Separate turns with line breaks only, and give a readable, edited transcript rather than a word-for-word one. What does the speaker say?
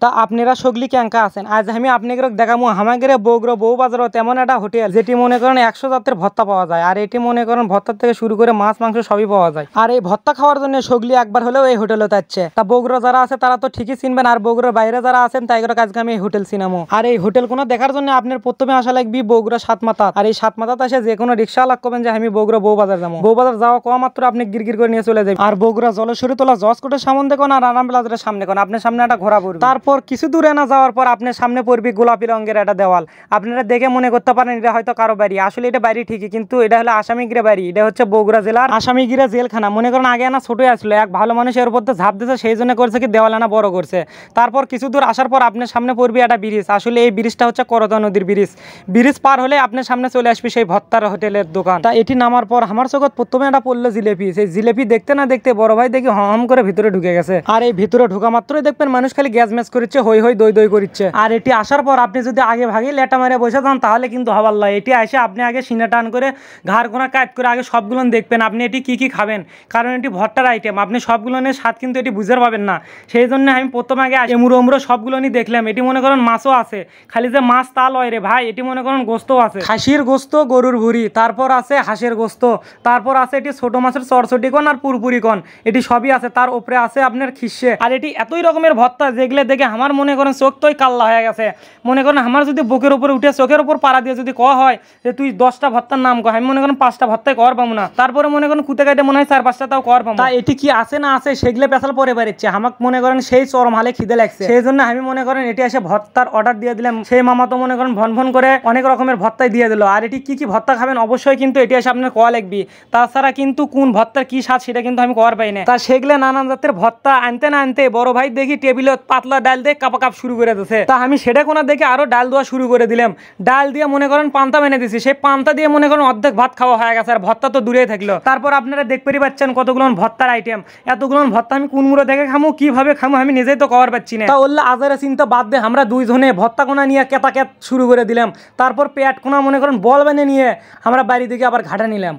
তা আপনারা সগলি ক্যাঙ্কা আছেন। আজ আমি আপনাকে দেখাবো আমাদের বগুড়া বউবাজার তেমন একটা হোটেল যেটি মনে করেন 100 জাতের ভর্তা পাওয়া যায়। আর এটি মনে করেন ভর্তার থেকে শুরু করে মাছ মাংস সবই পাওয়া যায়। আর এই ভর্তা খাওয়ার জন্য সগলি একবার হলেও এই হোটেলে যাচ্ছে। তা বগুড়া যারা আছে তারা তো ঠিকই চিনবেন, আর বগুড়ার বাইরে যারা আছেন তাই করে আজকে আমি এই হোটেল চিনামো। আর এই হোটেল কোনো দেখার জন্য আপনার প্রথমে আসা লাগবে বগুড়া সাতমাথা। আর এই সাতমাথাতে এসে যে কোনো রিক্সা লাগবেন যে আমি বগুড়া বউবাজার যাবো। বউবাজার যাওয়া কম মাত্র আপনি গিরগির করে নিয়ে চলে যাবেন। আর বগুড়া জলসুরি তোলা জজকোটের সামনে দেখুন আর আরাম প্লাজারের সামনে কোন আপনার সামনে একটা ঘোরা পড়বে। তারপর কিছু দূরে না যাওয়ার পর আপনার সামনে পড়বে গোলাপি রঙের একটা দেওয়াল। আপনারা দেখে মনে করতে পারেন এটা হয়তো কারো বাড়ি, আসলে এটা বাড়ি ঠিকই, কিন্তু এটা হলো আসামিগিরা বাড়ি। এটা হচ্ছে বগুড়া জেলার আসামিগিরা জেলখানা। মনে করেন আগে না ছোটই আসলো, এক ভালো মানুষের উপর ঝাঁপ দিয়েছে, সেই জন্য করছে কি দেওয়াল আনা বড় করছে। তারপর কিছু দূর আসার পর আপনার সামনে পড়বে একটা ব্রিজ। আসলে এই ব্রিজটা হচ্ছে করতোয়া নদীর ব্রিজ। ব্রিজ পার হলে আপনার সামনে চলে আসবে সেই ভর্তার হোটেলের দোকান। তা এটি নামার পর আমার চোখত প্রথমে একটা পড়লো জিলেপি। সেই জিলেপি দেখতে না দেখতে বড় ভাই দেখি হম করে ভিতরে ঢুকে গেছে। আর এই ভিতরে ঢোকা মাত্রই দেখবেন মানুষ খালি গ্যাস ম্যাচ করছে, হই হই দই দই করছে। আর এটি আসার পর আপনি যদি আগে ভাগে লেটা মারে বসে যান তাহলে কিন্তু হবার লয়। এটি এসে আপনি আগে সিনা টান করে ঘাড় কোনা কাজ করে আগে সবগুলো দেখবেন আপনি এটি কি খাবেন, কারণ এটি ভর্তার আইটেম। আপনি সবগুলো নিয়ে স্বাদ কিন্তু এটি বুঝতে পাবেন না, সেই জন্য আমি প্রথমে আগে এমুড়ো এমুড়ো সবগুলো নিয়ে দেখলাম। এটি মনে করেন মাছও আছে, খালি যে মাছ তা লয় রে ভাই, এটি মনে করেন গোস্তও আছে, খাসির গোস্ত, গরুর ভুড়ি, তারপর আছে হাঁসের গোস্ত, তারপর আছে এটি ছোট মাছের চরচটি কন আর পুরপুরি কন, এটি সবই আছে। তার উপরে আছে আপনার খিসে। আর এটি এতই রকমের ভর্তা যেগুলো দেখে আমার মনে করেন চোখ তোই কাল্লা হয়ে গেছে। মনে করেন আমার যদি বুকের উপরে উঠে চোখের উপর পাড়া দিয়ে যদি কওয়া হয় যে তুই 10টা ভর্তার নাম কয়, আমি মনে করেন 5টা ভর্তায় কর পাবো না। তারপরে মনে করেন কুতে কাটে মনে হয় 4-5টা তাও কর পাবো। তা এটি কি আছে না আছে সেগুলো পেছাল পরে বেড়েছে। আমাকে মনে করেন সেই চরম হালে খিদে লাগছে, সেই জন্য আমি মনে করেন এটি এসে ভর্তার অর্ডার দিয়ে দিলাম। সেই মামা তো মনে করেন ভন ভন করে অনেক রকমের ভর্তাই দিয়ে দিল। আর এটি কি ভর্তা খাবেন অবশ্যই কিন্তু এটি এসে আপনার কোয়া লাগবে, তাছাড়া কিন্তু কোন ভর্তার কি স্বাদ সেটা কিন্তু আমি কর পাই না। তা সেগুলো নানান জাতের ভর্তা আনতে না আনতে বড় ভাই দেখি টেবিলে পাতলা ডাল দিয়ে কাপা কাপ শুরু করে দিয়েছে। তা আমি সেটা কোনা দেখে আরো ডাল দেওয়া শুরু করে দিলাম। ডাল দিয়ে মনে করেন পান্তা মেনে দিছি, সেই পান্তা দিয়ে মনে করেন অর্ধেক ভাত খাওয়া হয়ে গেছে, আর ভর্তা তো দূরেই থাকলো। তারপর আপনারা দেখতেই পাচ্ছেন কতগুলো ভর্তার আইটেম। এতগুলো ভর্তা আমি কোন মুড়ো দেখে খামু, কিভাবে খামু আমি নিজেই তো কবার পাচ্ছি না। তা ওল্লা আজারে চিন্তা বাদ দিয়ে আমরা দুইজনে ভর্তা কোনা নিয়ে কেতা শুরু করে দিলাম। তারপর পেট কোনা মনে করেন বল বানিয়ে নিয়ে আমরা বাড়ি থেকে আবার ঘাটা নিলাম।